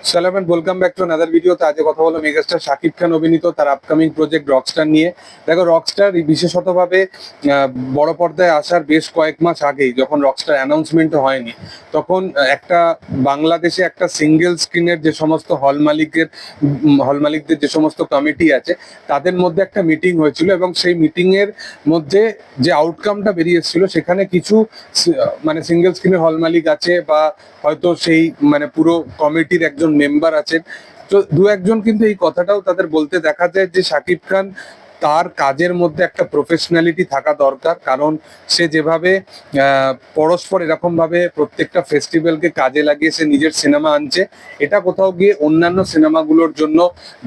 সালাম and welcome back to another ভিডিওতে। আজকে কথা বলবো মেগাস্টার শাকিব খান অভিনীত তার আপকামিং প্রজেক্ট রকস্টার নিয়ে। দেখো, রকস্টার বিশেষতভাবে বড় পর্দায় আসার বেশ কয়েক মাস আগেই যখন রকস্টার অ্যানাউন্সমেন্ট হয়নি, তখন একটা বাংলাদেশে একটা সিঙ্গেল স্ক্রিনের যে সমস্ত হল মালিকদের যে সমস্ত কমিটি আছে তাদের মধ্যে একটা মিটিং হয়েছিল, এবং সেই মিটিং এর মধ্যে যে আউটকামটা বেরিয়ে এসেছিল সেখানে কিছু মানে সিঙ্গেল স্ক্রিনের হল মালিক আছে বা হয়তো সেই মানে পুরো কমিটির একজন মেম্বার আছেন, তো দু একজন কিন্তু এই কথাটাও তাদের বলতে দেখা যায় যে শাকিব খান তার কাজের মধ্যে একটা প্রফেশনালিটি থাকা দরকার। কারণ সে যেভাবে পরস্পর এরকম ভাবে প্রত্যেকটা ফেস্টিভ্যালকে কাজে লাগিয়ে সে নিজের সিনেমা আনছে, এটা কোথাও গিয়ে অন্যান্য সিনেমাগুলোর জন্য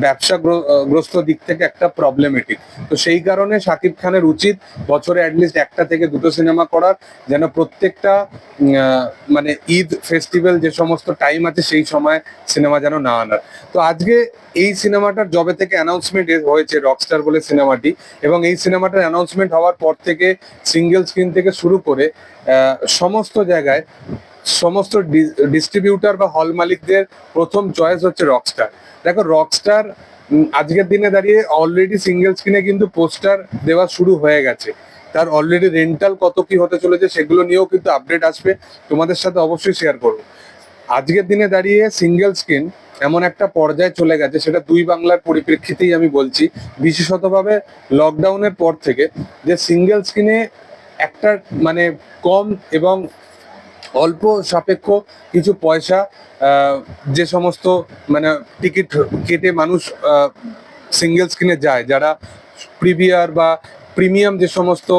ব্যবসাগ্রস্ত দিক থেকে একটা প্রবলেমেটিক। তো সেই কারণে শাকিব খানের উচিত বছরে অ্যাটলিস্ট একটা থেকে দুটো সিনেমা করার, যেন প্রত্যেকটা মানে ঈদ ফেস্টিভ্যাল যে সমস্ত টাইম আছে সেই সময় সিনেমা যেন না আনার। তো আজকে এই সিনেমাটার জবে থেকে অ্যানাউন্সমেন্ট হয়েছে রকস্টার বলে সিনেমাটি, এবং এই সিনেমাটার অ্যানাউন্সমেন্ট হওয়ার পর থেকে সিঙ্গেল স্ক্রিন থেকে শুরু করে সমস্ত জায়গায় সমস্ত ডিস্ট্রিবিউটার বা হল মালিকদের প্রথম চয়েস হচ্ছে রকস্টার। দেখো, রকস্টার আজকের দিনে দাঁড়িয়ে অলরেডি সিঙ্গেল স্ক্রিনে কিন্তু পোস্টার দেওয়া শুরু হয়ে গেছে। তার অলরেডি রেন্টাল কত কি হতে চলেছে সেগুলো নিয়েও কিন্তু আপডেট আসবে, তোমাদের সাথে অবশ্যই শেয়ার করবো। আজকের দিনে দাঁড়িয়ে সিঙ্গেল স্ক্রিন এমন একটা পর্যায়ে চলে গেছে, সেটা দুই বাংলার পরিপ্রেক্ষিতেই আমি বলছি, বিশেষতভাবে লকডাউনের পর থেকে, যে সিঙ্গেল স্ক্রিনে একটা মানে কম এবং অল্প সাপেক্ষ কিছু পয়সা যে সমস্ত মানে টিকিট কেটে মানুষ সিঙ্গেল স্ক্রিনে যায়, যারা প্রিভিয়ার বা প্রিমিয়াম যে সমস্ত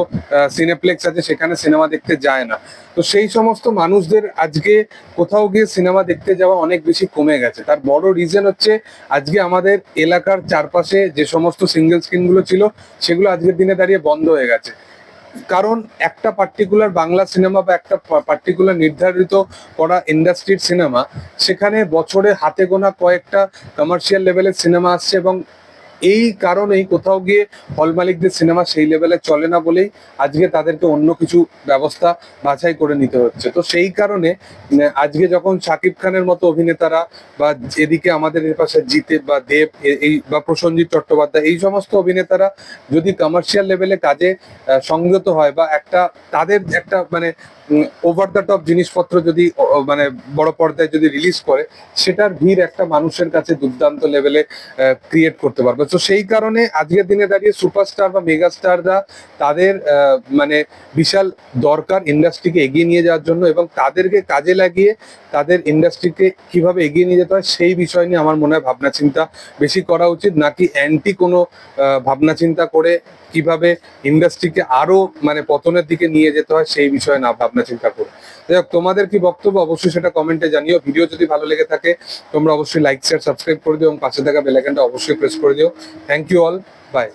সিনেপ্লেক্স আছে সেখানে সিনেমা দেখতে যায় না, তো সেই সমস্ত মানুষদের আজকে কোথাও গিয়ে সিনেমা দেখতে যাওয়া অনেক বেশি কমে গেছে। তার বড় রিজন হচ্ছে আজকে আমাদের এলাকার চারপাশে যে সমস্ত সিঙ্গেল স্ক্রিনগুলো ছিল সেগুলো আজকের দিনে দাঁড়িয়ে বন্ধ হয়ে গেছে। কারণ একটা পার্টিকুলার বাংলা সিনেমা বা একটা পার্টিকুলার নির্ধারিত করা ইন্ডাস্ট্রির সিনেমা, সেখানে বছরে হাতে গোনা কয়েকটা কমার্শিয়াল লেভেলের সিনেমা আসছে, এবং এই কারণেই কোথাও গিয়ে হল মালিকদের সিনেমা সেই লেভেলে চলে না বলেই আজকে তাদেরকে অন্য কিছু ব্যবস্থা বাছাই করে নিতে হচ্ছে। তো সেই কারণে আজকে যখন শাকিব খানের মতো অভিনেতারা বা এদিকে আমাদের এর পাশে জিতে বা দেব এই বা প্রসেনজিৎ চট্টোপাধ্যায়, এই সমস্ত অভিনেতারা যদি কমার্শিয়াল লেভেলে কাজে সংযত হয় বা একটা তাদের একটা মানে ওভার দ্য টপ জিনিসপত্র যদি মানে বড় পর্দায় যদি রিলিজ করে, সেটার ভিড় একটা মানুষের কাছে দুর্দান্ত লেভেলে ক্রিয়েট করতে পারবে। তো সেই কারণে আজকের দিনে দাঁড়িয়ে সুপারস্টার বা মেগাস্টাররা তাদের মানে বিশাল দরকার ইন্ডাস্ট্রিকে এগিয়ে নিয়ে যাওয়ার জন্য, এবং তাদেরকে কাজে লাগিয়ে তাদের ইন্ডাস্ট্রিকে কিভাবে এগিয়ে নিয়ে যেতে হয় সেই বিষয় নিয়ে আমার মনে হয় ভাবনা চিন্তা বেশি করা উচিত, নাকি অ্যান্টি কোনো ভাবনা চিন্তা করে কিভাবে ইন্ডাস্ট্রিকে আরো মানে পতনের দিকে নিয়ে যেতে হয় সেই বিষয়ে না ভাবনা চিন্তা করে। যাই হোক, তোমাদের কি বক্তব্য অবশ্যই সেটা কমেন্টে জানিও। ভিডিও যদি ভালো লেগে থাকে তোমরা অবশ্যই লাইক শেয়ার সাবস্ক্রাইব করে দিও, এবং পাশে থাকা বেল আইকনটা অবশ্যই প্রেস করে দিও। Thank you all, by.